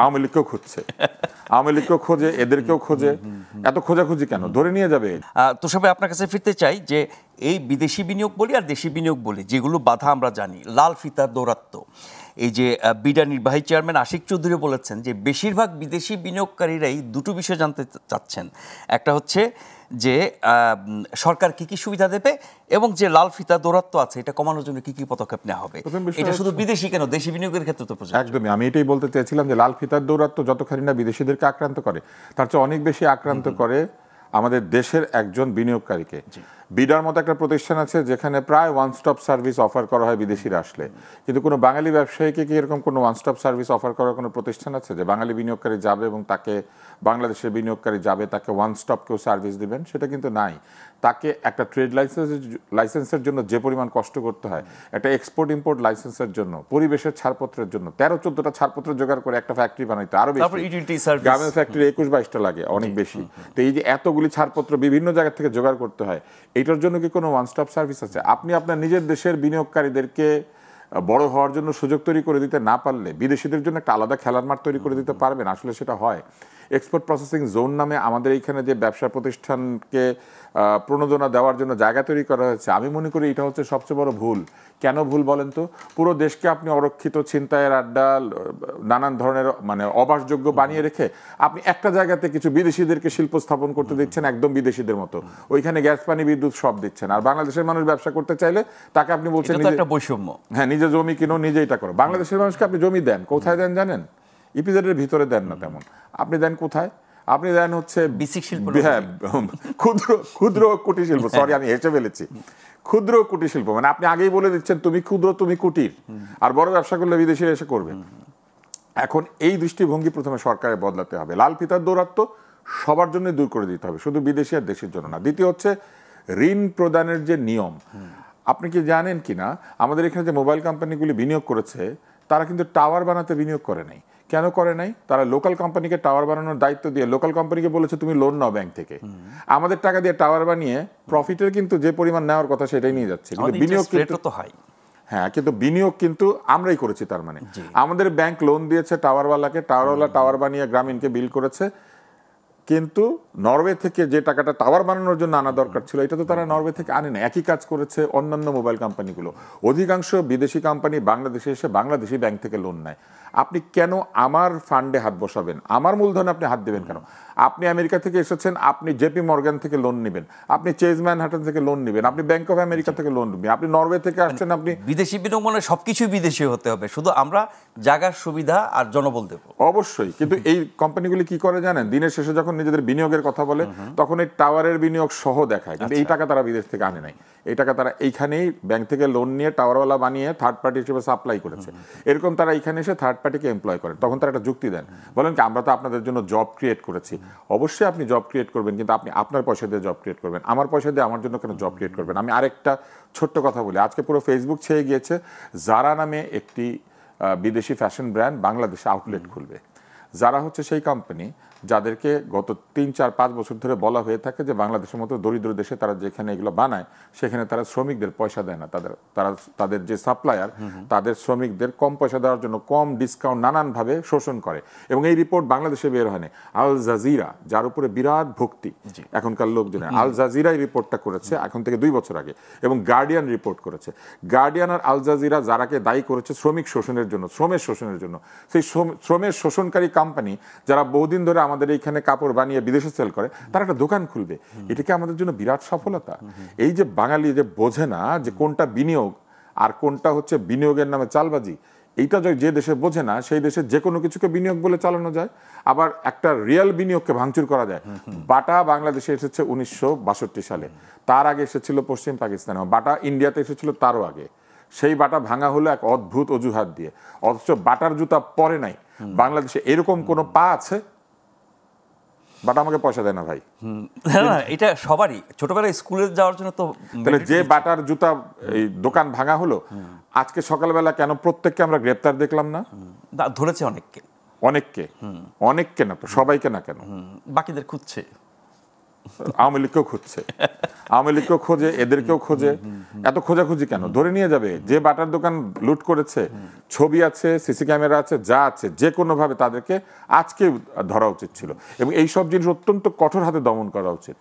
আওয়ামী লীগকেও খুঁজছে, আওয়ামী লীগকেও খোঁজে, এদেরকেও খোঁজে। এত খোঁজাখুঁজি কেন? ধরে নিয়ে যাবে। তো সবাই আপনার কাছে ফিরতে চাই যে এই বিদেশি বিনিয়োগ বলি আর দেশি বিনিয়োগ বলি, যেগুলো বাধা আমরা জানি, লাল ফিতার দৌরাত্ম্য। এই যে বিডা নির্বাহী চেয়ারম্যান আশিক চৌধুরী বলেছেন যে বেশিরভাগ বিদেশি বিনিয়োগকারীরাই দুটো বিষয় জানতে চাচ্ছেন। একটা হচ্ছে যে সরকার কি কি সুবিধা দেবে, এবং যে লাল ফিতা দৌরাত্ম্য আছে এটা কমানোর জন্য কি কি পদক্ষেপ নেওয়া হবে। এটা শুধু বিদেশি কেন, দেশি বিনিয়োগের ক্ষেত্রে তো প্রযোজ্য। একদমই, আমি এটাই বলতে চেয়েছিলাম যে লাল ফিতার দৌরাত্ম্য যতখানি না বিদেশিদেরকে আক্রান্ত করে, তার চেয়ে অনেক বেশি আক্রান্ত করে আমাদের দেশের একজন বিনিয়োগকারীকে। বিডার মতো একটা প্রতিষ্ঠান আছে যেখানে প্রায় ওয়ান স্টপ সার্ভিস অফার করা হয় বিদেশিরা আসলে, কিন্তু কোনো বাঙালি ব্যবসায়ীকে কি এরকম কোনো ওয়ান স্টপ সার্ভিস অফার করার কোনো প্রতিষ্ঠান আছে যে বাঙালি বিনিয়োগকারী যাবে এবং তাকে, বাংলাদেশের বিনিয়োগকারী যাবে, তাকে ওয়ান স্টপ কেউ সার্ভিস দিবেন? সেটা কিন্তু নাই। তাকে একটা ট্রেড লাইসেন্সের জন্য যে পরিমাণ কষ্ট করতে হয়, একটা এক্সপোর্ট ইম্পোর্ট লাইসেন্সের জন্য, পরিবেশের ছাড়পত্রের জন্য 13-14টা ছাড়পত্র জোগাড় করে একটা ফ্যাক্টরি বানাইতে আরো বেশি, গার্মেন্টস ফ্যাক্টরি 21-22টা লাগে, অনেক বেশি। তো এই যে এতগুলি ছাড়পত্র বিভিন্ন জায়গা থেকে জোগাড় করতে হয়, এইটার জন্য কি কোনো ওয়ান স্টপ সার্ভিস আছে? আপনি আপনার নিজের দেশের বিনিয়োগকারীদেরকে বড় হওয়ার জন্য সুযোগ তৈরি করে দিতে না পারলে বিদেশিদের জন্য একটা আলাদা খেলার মাঠ তৈরি করে দিতে পারবেন? আসলে সেটা হয়। এক্সপোর্ট প্রসেসিং জোন নামে আমাদের এইখানে যে ব্যবসা প্রতিষ্ঠানকে প্রণোদনা দেওয়ার জন্য জায়গা তৈরি করা হয়েছে, আমি মনে করি এটা হচ্ছে সবচেয়ে বড় ভুল। কেন ভুল বলেন তো? পুরো দেশকে আপনি অরক্ষিত, ছিনতাইয়ের আড্ডা, নানান ধরনের মানে অবাসযোগ্য বানিয়ে রেখে আপনি একটা জায়গাতে কিছু বিদেশিদেরকে শিল্প স্থাপন করতে দিচ্ছেন, একদম বিদেশিদের মতো। ওইখানে গ্যাস, পানি, বিদ্যুৎ সব দিচ্ছেন। আর বাংলাদেশের মানুষ ব্যবসা করতে চাইলে তাকে আপনি বলছেন একটা বৈষম্য, হ্যাঁ নিজে জমি কিনো, নিজে এটা করো। বাংলাদেশের মানুষকে আপনি জমি দেন কোথায় দেন জানেন? ইপিজেডের ভিতরে দেন না তেমন। আপনি দেন কোথায়? আপনি দেন হচ্ছে ক্ষুদ্র ক্ষুদ্র কুটির শিল্প। সরি, আমি হেসে ফেলেছি। ক্ষুদ্র কুটির শিল্প মানে আপনি আগেই বলে দিচ্ছেন তুমি ক্ষুদ্র, তুমি কুটির, আর বড় ব্যবসা করলে বিদেশিরা এসে করবে। এখন এই দৃষ্টিভঙ্গি প্রথমে সরকারের বদলাতে হবে। লাল ফিতার দৌরাত্ম্য সবার জন্য দূর করে দিতে হবে, শুধু বিদেশি আর দেশের জন্য না। দ্বিতীয় হচ্ছে ঋণ প্রদানের যে নিয়ম। আপনি কি জানেন কিনা আমাদের এখানে যে মোবাইল কোম্পানিগুলি বিনিয়োগ করেছে তারা কিন্তু টাওয়ার বানাতে বিনিয়োগ করে নাই। কেন করে নাই? তারা লোকাল কোম্পানিকে টাওয়ার বানানোর দায়িত্ব দিয়ে লোকাল কোম্পানিকে বলেছে তুমি লোন নাও ব্যাংক থেকে। আমাদের টাকা দিয়ে টাওয়ার বানিয়ে প্রফিটের কিন্তু যে পরিমাণ নেওয়ার কথা সেটাই নিয়ে যাচ্ছে, কিন্তু বিনিয়োগ কিন্তু হ্যাঁ, কিন্তু বিনিয়োগ কিন্তু আমরাই করেছি। তার মানে আমাদের ব্যাংক লোন দিয়েছে টাওয়ারওয়ালাকে, টাওয়ারওয়ালা টাওয়ার বানিয়ে গ্রামীণকে বিল করেছে, কিন্তু নরওয়ে থেকে যে টাকাটা টাওয়ার বানানোর জন্য আনা দরকার ছিল এটা তো তারা নরওয়ে থেকে আনে না। একই কাজ করেছে অন্যান্য মোবাইল কোম্পানিগুলো। অধিকাংশ বিদেশি কোম্পানি বাংলাদেশে এসে বাংলাদেশি ব্যাংক থেকে লোন নেয়। আপনি কেন আমার ফান্ডে হাত বসাবেন? আমার মূলধনে আপনি হাত দেবেন কেন? আপনি আমেরিকা থেকে এসেছেন, আপনি জেপি মর্গান থেকে লোন নেবেন, আপনি চেজ ম্যানহাটন থেকে লোন নেবেন, আপনি ব্যাংক অফ আমেরিকা থেকে লোন নেবেন, আপনি নরওয়ে থেকে আসছেন। আপনি বিদেশি বিনিয়োগ মানে সবকিছুই বিদেশি হতে হবে, শুধু আমরা জায়গার সুবিধা আর জনবল দেব অবশ্যই। কিন্তু এই কোম্পানিগুলি কি করে জানেন? দিনের শেষে যখন নিজেদের বিনিয়োগের কথা বলে তখন এই টাওয়ারের বিনিয়োগ সহ দেখায়, কিন্তু এই টাকা তারা বিদেশ থেকে আনে নাই। এই টাকা তারা এইখানেই ব্যাংক থেকে লোন নিয়ে টাওয়ারওয়ালা বানিয়ে থার্ড পার্টি হিসেবে সাপ্লাই করেছে। এরকম তারা এইখানে এসে থার্ড পার্টিকে এমপ্লয় করেন। তখন তারা একটা যুক্তি দেন, বলেন কি আমরা তো আপনাদের জন্য জব ক্রিয়েট করেছি। অবশ্যই আপনি জব ক্রিয়েট করবেন, কিন্তু আপনি আপনার পয়সা দিয়ে জব ক্রিয়েট করবেন। আমার পয়সা দিয়ে আমার জন্য কেন জব ক্রিয়েট করবেন? আমি আরেকটা ছোট্ট কথা বলি। আজকে পুরো ফেসবুক ছেয়ে গিয়েছে, জারা নামে একটি বিদেশি ফ্যাশন ব্র্যান্ড বাংলাদেশে আউটলেট খুলবে। যারা হচ্ছে সেই কোম্পানি যাদেরকে গত 3-4-5 বছর ধরে বলা হয়ে থাকে যে বাংলাদেশের মতো দরিদ্র দেশে তারা যেখানে এগুলো বানায় সেখানে তারা শ্রমিকদের পয়সা দেয় না। তাদের যে সাপ্লায়ার তাদের শ্রমিকদের কম পয়সা দেওয়ার জন্য কম ডিসকাউন্ট নানানভাবে শোষণ করে। এবং এই রিপোর্ট বাংলাদেশে বের হয়নি। আল জাজিরা, যার উপরে বিরাট ভক্তি এখনকার লোকজনের, আল জাজিরাই রিপোর্টটা করেছে এখন থেকে 2 বছর আগে, এবং গার্ডিয়ান রিপোর্ট করেছে। গার্ডিয়ান আর আল জাজিরা যারাকে দায়ী করেছে শ্রমিক শোষণের জন্য, শ্রমের শোষণের জন্য। সেই শ্রমের শোষণকারী কোম্পানি যারা বহুদিন ধরে আমাদের এইখানে কাপড় বানিয়ে বিদেশে সেল করে, তারা একটা দোকান খুলবে। এটাকে আমাদের জন্য বিরাট সফলতা। এই যে বাঙালি যে বোঝে না যে কোনটা বিনিয়োগ আর কোনটা হচ্ছে বিনিয়োগের নামে চালবাজি, এইটা যে দেশে বোঝে না সেই দেশে যে কোনো কিছুকে বিনিয়োগ বলে চালানো যায়, আবার একটা রিয়েল বিনিয়োগকে ভাঙচুর করা যায়। বাটা বাংলাদেশে এসেছে 1962 সালে, তার আগে এসেছিল পশ্চিম পাকিস্তানে, বাটা ইন্ডিয়াতে এসেছিল তারও আগে। সেই বাটা ভাঙা হলো এক অদ্ভুত অজুহাত দিয়ে, অথচ বাটার জুতা পরে নাই। বাংলাদেশে এরকম কোন পা আছে? বাটা আমাকে পয়সা দেয় না ভাই। এটা সবারই ছোটবেলায় স্কুলে যাওয়ার জন্য তো। তাহলে যে বাটার জুতা এই দোকান ভাঙা হলো, আজকে সকালবেলা কেন প্রত্যেককে আমরা গ্রেপ্তার দেখলাম না? ধরেছে অনেককে, অনেককে না তো সবাইকে না, কেন বাকিদের খুঁজছে, আওয়ামী লীগকেও খুঁজছে। আওয়ামী লীগকেও খোঁজে, এদেরকেও খোঁজে। এত খোঁজাখুঁজি কেন? ধরে নিয়ে যাবে। যে বাটার দোকান লুট করেছে, ছবি আছে, সিসি ক্যামেরা আছে, যা আছে, যে কোনোভাবে তাদেরকে আজকে ধরা উচিত ছিল এবং এই সব জিনিস অত্যন্ত কঠোর হাতে দমন করা উচিত।